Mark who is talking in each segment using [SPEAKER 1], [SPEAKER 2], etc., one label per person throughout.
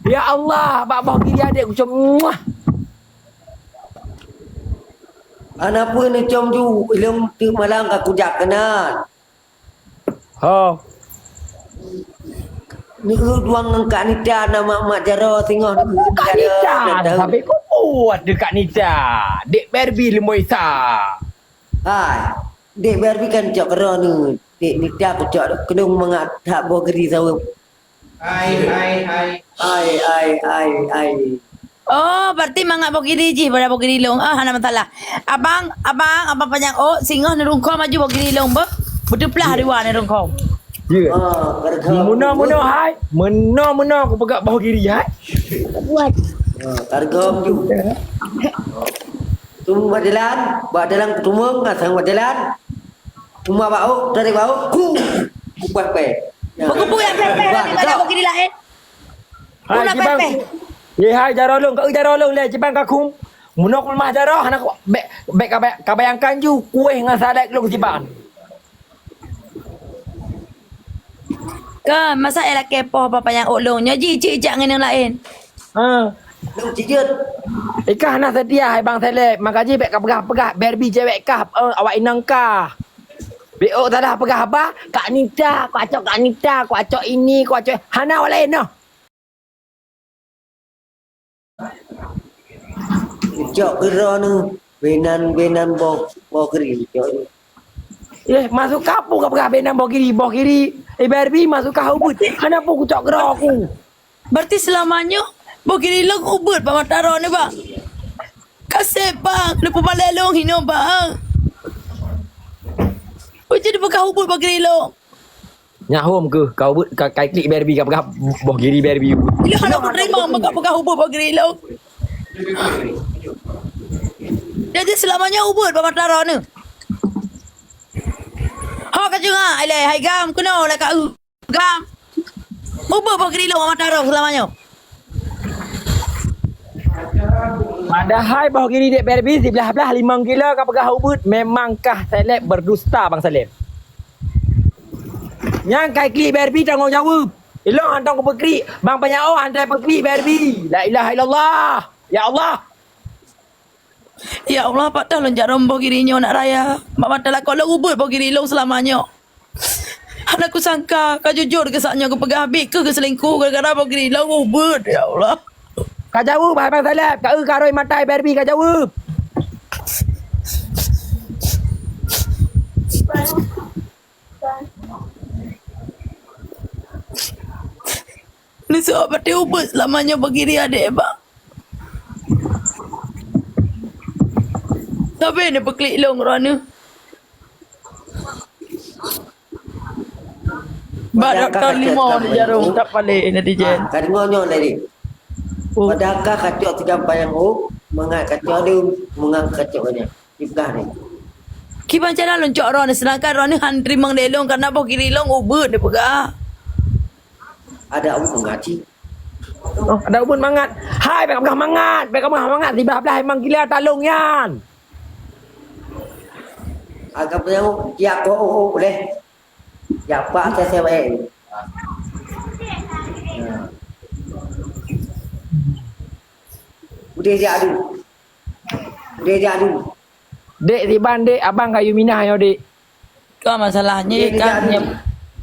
[SPEAKER 1] Ya Allah, abah kiri adik aku macam muah.
[SPEAKER 2] Anak pun ni com ju ilung tu malang ka kujak kanan.
[SPEAKER 1] Ha.
[SPEAKER 2] Ni duang angkat ni dah nama mak jaro tengok ni.
[SPEAKER 1] Kak Nita, sampai kau kuat dekat Nita. Dek Barbie lemoi sa.
[SPEAKER 2] Hai. Dek Barbie kan cok kero ni. Dek ni dah aku cok kedung mengat tak bawa geri sawu.
[SPEAKER 3] Hai.
[SPEAKER 2] Ai.
[SPEAKER 4] Oh, berarti mangak bogiri ji pada bogiri long. Ah, hana masalah. Abang panjang oh singoh ni rungkau maju bogiri long ba. Betul pelah dua ni rungkau.
[SPEAKER 1] Ya.
[SPEAKER 2] Karga.
[SPEAKER 1] Muna hai. Muna aku pegang bawah kiri hai.
[SPEAKER 4] Buat.
[SPEAKER 2] Karga ju. Tum badalan tumung ngasang badalan. Cuma bau dari bau. Buat pe.
[SPEAKER 4] Buku yang pepe pada bogiri lain.
[SPEAKER 1] Hai
[SPEAKER 4] Pula
[SPEAKER 1] cibang.
[SPEAKER 4] pepe.
[SPEAKER 1] Ye hai jarolong kau jarolong le cibang kakum. Munok lemah jarah anak bek kabayangkan ju kuih dengan sadek long cibang.
[SPEAKER 4] Ke masa elak kepoh apa yang olongnya ji cik dengan yang lain.
[SPEAKER 1] Ha.
[SPEAKER 2] Lu cijut.
[SPEAKER 1] Ikah nak sedia hai bang seleb. Makaji bek pegah Barbie cewek kah awak inang kah. Bek tak dah pegah apa? Kak Nita, kau acok Kak Nita, kau acok ini, kau acok hana awak lain noh.
[SPEAKER 2] Cok kero ni. Benan bo geri cok ni.
[SPEAKER 1] Masuk kapu kau pegah benang bawah kiri. Barbie masuk kau ubud. Hana pun kucok gerah aku.
[SPEAKER 4] Berarti selamanya bogiri long ubud pak mataro ni bang. Kasih bang, lupa balelong hino bang. Uji dia pegang ubud bogiri long.
[SPEAKER 1] Nyahom ke kau ubud kai klik Barbie kau pegah bawah kiri Barbie.
[SPEAKER 4] Ya nak terima pegang ubud bogiri long. Jadi selamanya ubud pak mataro ni. Ha kacung ah, ilai hai gam kuno lah kak gam. Ubud bogiri long pak mataro selamanya.
[SPEAKER 1] Padahal bawah kiri dek Barbie di belah-belah 5 kilo kau pegah ubud. Memangkah seleb berdusta bang seleb? Yang kai klik Barbie tanggung jawab. Elok hantang kau peklik. Bang Panyao hantar peklik Barbie. La ilaha illallah. Ya Allah.
[SPEAKER 4] Ya Allah, pak dah lonjak rombong kirinya nak raya. Mak mata lah kalau ubud bogiri long selamanya. Anak aku sangka kau jujur kesaknya aku pegang habis ke selingkuh gara-gara bogiri long ubud. Ya Allah.
[SPEAKER 1] Kau jawab bang seleb. Kau karoi matai Barbie kau jawab.
[SPEAKER 4] Ni sebab pati ubud selamanya bogiri adik bang. Tapi ni peklik long rana. Badak kali mau di jarum tak balik netizen.
[SPEAKER 2] Kan ngonyo lagi. Padahal kacok tiga bayang mengat kacok dia mengang kacoknya. Ibah ni.
[SPEAKER 4] Kiban cara loncok rana sedangkan rana hantri mang delong karena bogiri long ubud dia pegang.
[SPEAKER 2] Ada mengaji.
[SPEAKER 1] Oh, ada ubud mangat. Hai bek pegah mangat. Bek pegah mangat di belah-belah emang gila talung yan.
[SPEAKER 2] Agak punya ya kok boleh. Ya pak saya baik. Udah jadi.
[SPEAKER 1] Dek tiban dek abang kayu minah yo dek.
[SPEAKER 4] Kau masalahnya kan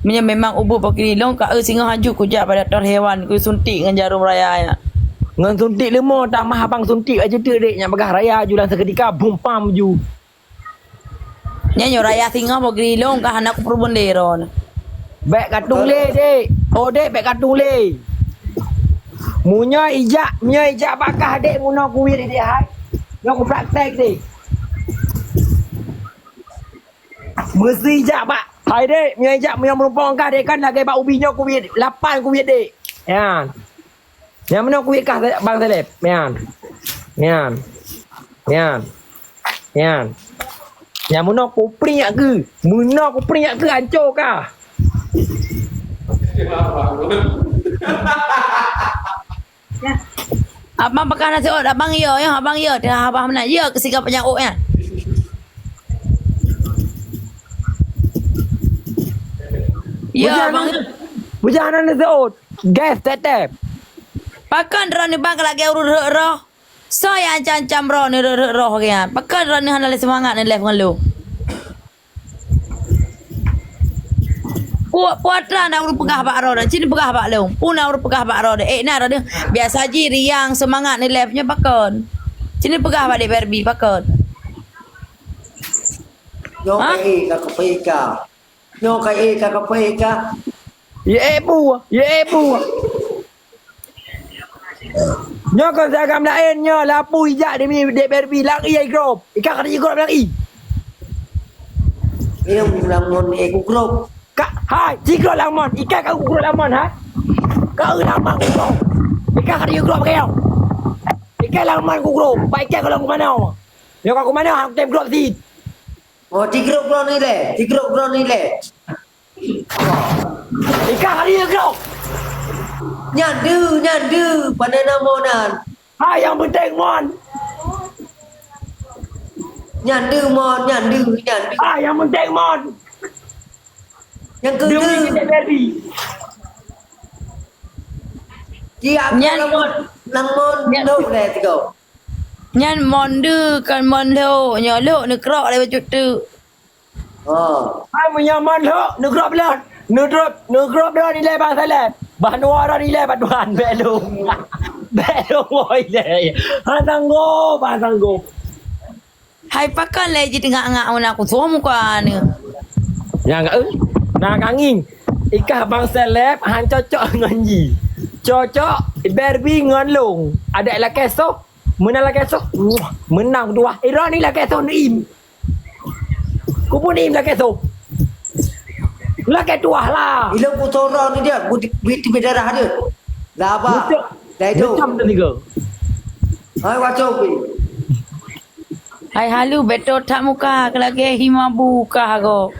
[SPEAKER 4] memang ubud bogiri long kak singa haju kujak pada doktor hewan ku suntik dengan jarum raya ya.
[SPEAKER 1] Ngan suntik lemah tak mah abang suntik aja tu dek nya pegah raya julan seketika bum pam ju.
[SPEAKER 4] Nyanyo raya singa bogiri long kah anak perubun leron.
[SPEAKER 1] Bek katung le dek. Oh dek bek katung le. Munya ijak bakah dek muno kuwi dek hai. Yo ku praktek dek. Mesti ijak pak. Hai dek, munya ijak munya merumpang kah dek kan lagi bak ubinya kuwi 8 kuwi dek. Yan. Yang mana kuwi kah bang seleb? Yan. Yang mana aku peringat ke? Mana aku peringat ke hancur kah?
[SPEAKER 4] Abang pakai nasi ot, abang ya, abang ya. Dah abang nak ya kesikap penyakut ya. Ya abang.
[SPEAKER 1] Bujangan nasi ot. Gas tetep.
[SPEAKER 4] Pakan ron ni bang lagi urut roh. So yang cancam roh ni roh kan. Pakan ron ni hana le semangat ni live dengan lu. Puatra nak urut pegah bak roh dah. Cini pegah bak lu. Puna urut pegah bak roh dah. Nak roh dia. Biasa je riang semangat ni live nya pakan. Cini pegah bak dek Barbie pakan.
[SPEAKER 2] Nyo kai ka peka. Nyo kai ka peka.
[SPEAKER 1] Ye bu. Nyo kon sagam lain nyo lapu hijak demi dek Barbie lari ai grop. Ika kata grop lari.
[SPEAKER 2] Ini lamun aku grup.
[SPEAKER 1] Kak, hai, jigro lamon. Ika kau grop lamon ha. Kau lamon grop. Ika kata grop kau. Ika lamon ku grop. Baik kau lagu mana? Yo kau mana hang tem grop si.
[SPEAKER 2] Oh, di grup ni le.
[SPEAKER 1] Ika kata grop.
[SPEAKER 2] Nyandu pada namonan.
[SPEAKER 1] Hai yang penting mon.
[SPEAKER 2] Nyandu.
[SPEAKER 1] Hai yang penting mon.
[SPEAKER 2] Yang
[SPEAKER 1] Dia
[SPEAKER 2] kedua,
[SPEAKER 1] punya dek Barbie.
[SPEAKER 2] dia namun no le tiga.
[SPEAKER 4] Nyan monde kan mondo nya lu ni krok le baju tu.
[SPEAKER 2] Oh,
[SPEAKER 1] Hai menyaman lo, negrop lah. Negrop dah ni le bang salah. Banua dah ni le baduan belum. Belum oi le. Han sanggup.
[SPEAKER 4] Hai pakan le je tengah ngak aku suam muka ni.
[SPEAKER 1] Yang nak angin. Ikah bang seleb han cocok dengan Ji. Cocok Barbie dengan Long. Ada lah kesok. Menang lah kesok. Menang dua. Ira ni lah kesok Naim. Ku pun Naim lah kesok. Lah ketua lah.
[SPEAKER 2] ilang putoro ni dia, buti berdarah dia. Dah apa? Dah itu.
[SPEAKER 1] Macam tu tiga.
[SPEAKER 2] Hai wacau pi.
[SPEAKER 4] Hai halu betul tak muka ke lagi himabu kah go.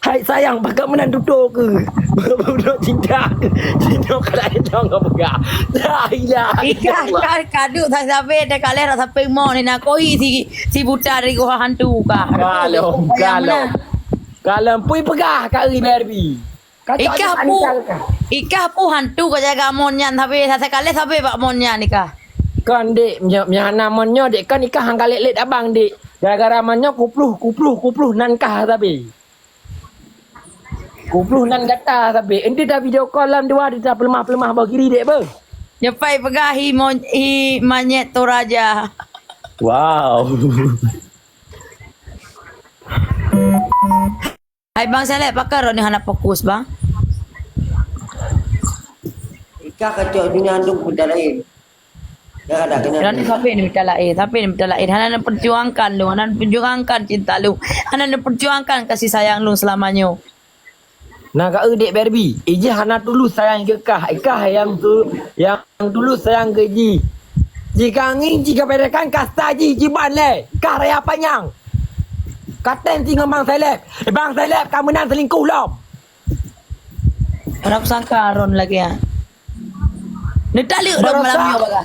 [SPEAKER 1] Hai sayang, pakai menang duduk ke? Duduk cinta ke? Cinta kalau ada jangan pegang. La ilaha
[SPEAKER 4] Ikan kaduk tak sampai dah kali tak sampai mau ni nak koi si buta dari gua hantu kah.
[SPEAKER 1] Kalau pui pegah kat ri Barbie.
[SPEAKER 4] Ikah pu hantu kau jaga monyan tapi sekali sampai bak monyan nikah.
[SPEAKER 1] Kan dek, namanya dek kan ikah hang kalek-lek abang dek. Gara-gara mannya kupluh nan kah tapi. Kupluh nan kata tapi. Enti dah video call lam dua dia pelemah-pelemah bawah kiri dek ber.
[SPEAKER 4] Nyepai pegah hi monyet Toraja.
[SPEAKER 1] Wow.
[SPEAKER 4] Hai bang Saleh pakar ni hendak fokus bang.
[SPEAKER 2] Ika kacau dunia andung benda lain. Dah ada kena.
[SPEAKER 4] Dan sampai ni minta lain, Hana nak perjuangkan lu, Hana perjuangkan cinta lu, Hana nak perjuangkan kasih sayang lu selamanya.
[SPEAKER 1] Nak kat dek Barbie. Iji hana tulus sayang ke kah. Ikah yang tulus sayang ke Ji. Jika angin jika berekan kasta Ji jiban le. Kah raya panjang. Katen tinggal bang Seleb. Bang Seleb kamu nan selingkuh lom.
[SPEAKER 4] Hana aku sangka Ron lagi ya. Ni tak liuk dah malam ni baga.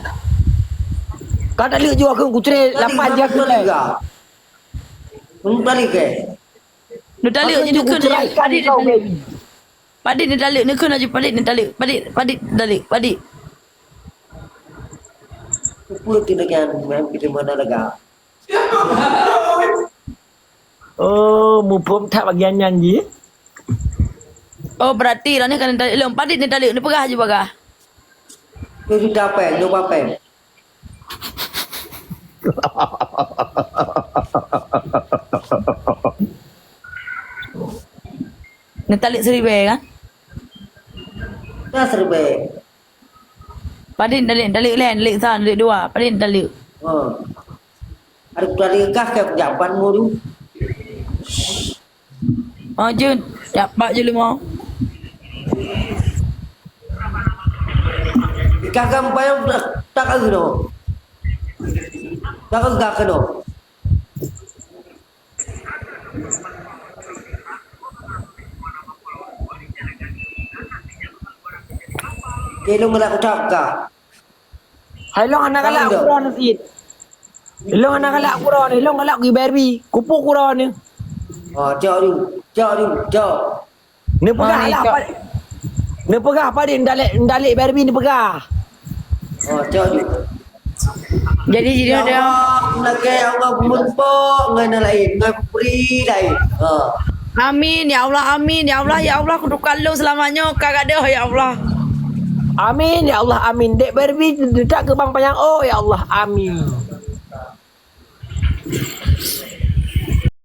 [SPEAKER 1] Kau tak lihat juga aku ceri 8 je aku le.
[SPEAKER 2] Balik ke?
[SPEAKER 4] Ni tak liuk je dukun je. Padik ni tak liuk ni kun aja padik ni tak liuk. Padik dalik.
[SPEAKER 2] Puluh tidak yang kita mana lega.
[SPEAKER 1] Oh, mu pom tak bagian nyanyi.
[SPEAKER 4] Oh berarti lah ni kan tak liuk. Padik ni tak liuk ni pegah aja baga.
[SPEAKER 2] Dia sudah apa? Dia apa?
[SPEAKER 4] Ni tak liuk seribu kan?
[SPEAKER 2] Dah serba.
[SPEAKER 4] Padik tak liuk lain, dalik sana, dalik dua. Padik tak liuk.
[SPEAKER 2] Oh. Ada kuali gas ke pejabat mu tu?
[SPEAKER 4] Oh Jun, dapat je lu mau.
[SPEAKER 2] Kakak bayar tak ada no. Tak ada keno. Kelo mula utak ka.
[SPEAKER 1] Hai long anak kalak kurang sit. Long anak kalak kurang ni, long kalak pergi Barbie. Kupuk kurang ni.
[SPEAKER 2] Oh, jauh.
[SPEAKER 1] Ni pegah lah. Ni pegah apa dia? Ndalik Barbie ni pegah.
[SPEAKER 2] Oh, cok juga.
[SPEAKER 4] Jadi
[SPEAKER 2] Ya
[SPEAKER 4] dia
[SPEAKER 2] Allah, lagi ya Allah mumpuk ngana lain, ngapri lain.
[SPEAKER 4] amin ya Allah, ya Allah kudu kalau selamanya kagak ada ya Allah.
[SPEAKER 1] Amin ya Allah amin. Dek Barbie dedak ke Bang Payang. Oh ya Allah amin.